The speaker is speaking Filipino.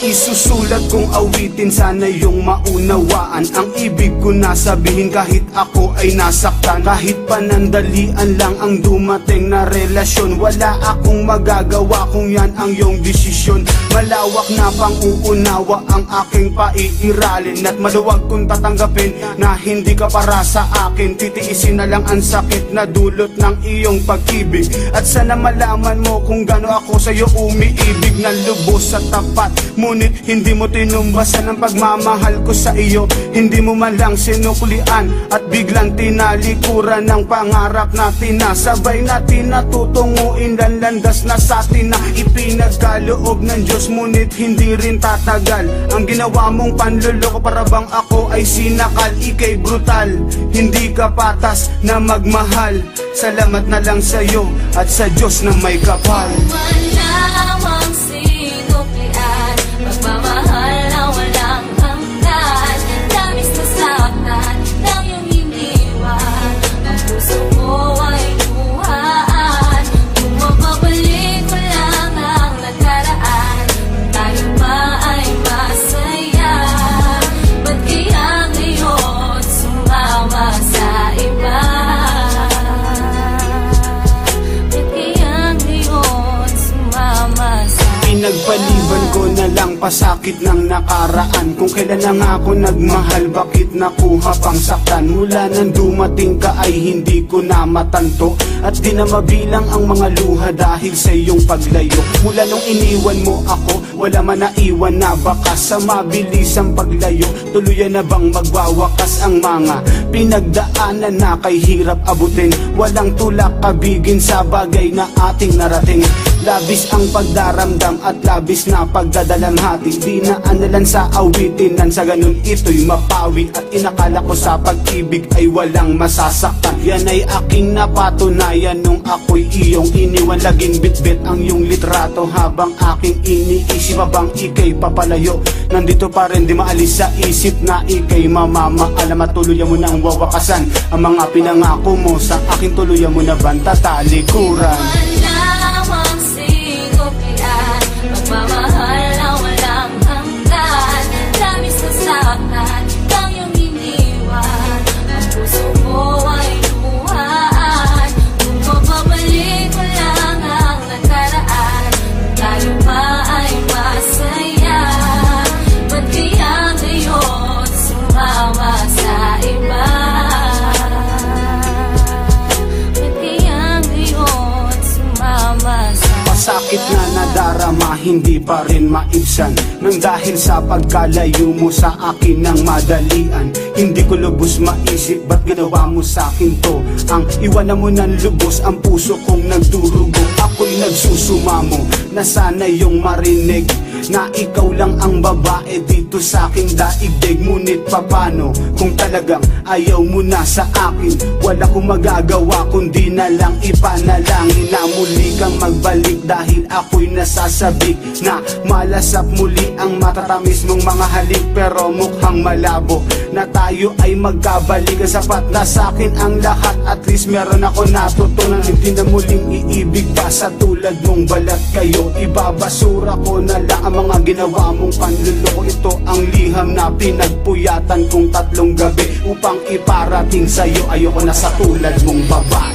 isusulat kong awitin, sana yung maunawaan ang ibig ko na sabihin kahit ako ay nasaktan. Kahit panandalian lang ang dumating na relasyon, wala akong magagawa kung yan ang iyong desisyon. Malawak na pang-uunawa ang aking paiiralin, at maluwag kong tatanggapin na hindi ka para sa akin. Titiisin na lang ang sakit na dulot ng iyong pag-ibig, at sana malaman mo kung gaano ako sa'yo umiibig ng lubos at tapat. Ngunit hindi mo tinumbasan ang pagmamahal ko sa iyo. Hindi mo man lang sinuklian at biglang tinalikuran ng pangarap natin na sabay natin natutunguin ang landas na sa atin na ipinagkaloob ng Diyos. Ngunit hindi rin tatagal ang ginawa mong panluloko, para bang ako ay sinakal. Ika'y brutal, hindi ka patas na magmahal. Salamat na lang sa'yo at sa Diyos na may kapal. Malawang sinuklian, pagmamahal na walang hanggan. Labis na saktan ng iyong iniwan, ang puso ko ay luhaan. Kung mababalik mo lang ang nakaraan, tayo pa ay masaya. Ba't kaya ngayon sumama sa iba? Pinagpaliban ko na lang pasakit ng nakaraan. Kung kailan na nga ako nagmahal, bakit nakuha pang saktan? Mula nang dumating ka ay hindi ko na matanto, at di na mabilang ang mga luha dahil sa iyong paglayo. Mula nung iniwan mo ako, wala man naiwan na bakas. Sa mabilisang paglayo, tuluyan na bang magwawakas ang mga pinagdaanan na kay hirap abutin? Walang tulak kabigin sa bagay na ating narating. Labis ang pagdaramdam at labis na pagdadalamhati. Di na analan sa awitin, nan sa ganun ito'y mapawi. At inakala ko sa pag-ibig ay walang masasaktan. Yan ay aking napatunayan nung ako'y iyong iniwan. Laging bitbit ang iyong litrato habang aking iniisip, habang ika'y papalayo. Nandito pa rin, di maalis sa isip na ika'y mamamaalam, at tuluyan mo nang wawakasan ang mga pinangako mo sa aking. Tuluyan mo na bang tatalikuran? Malawang sinuklian, pagmamahal na walang hanggan. Labis na saktan ng iyong iniwan, ang puso ko ay luhaan. Kung mababalik mo lang ang nakaraan, tayo pa ay masaya. Ba't kaya ngayon sumama sa iba? Sakit na nadarama, hindi pa rin maibsan, nang dahil sa pagkalayo mo sa akin ng madalian. Hindi ko lubos maisip, ba't ginawa mo sa akin to? Ang iwanan mo ng lubos, ang puso kong nagdurugo. Ako'y nagsusumamo na sana yung marinig na ikaw lang ang babae dito sa aking daigdig. Ngunit papano kung talagang ayaw mo na sa akin? Wala kong magagawa kundi na lang ipanalangin na muli kang magbalik, dahil ako'y nasasabik na malasap muli ang matatamis mong mga halik. Pero mukhang malabo na tayo ay magkabalik. Sapat na sa akin ang lahat, at least meron ako natutunan. Hindi na muling iibig pa sa tulad mong balat kayo. Ibabasura ko na lang ang mga ginawa mong panluloko. Ito ang liham na pinagpuyatan kong 3 gabi upang iparating sa'yo. Ayoko na sa tulad mong babae.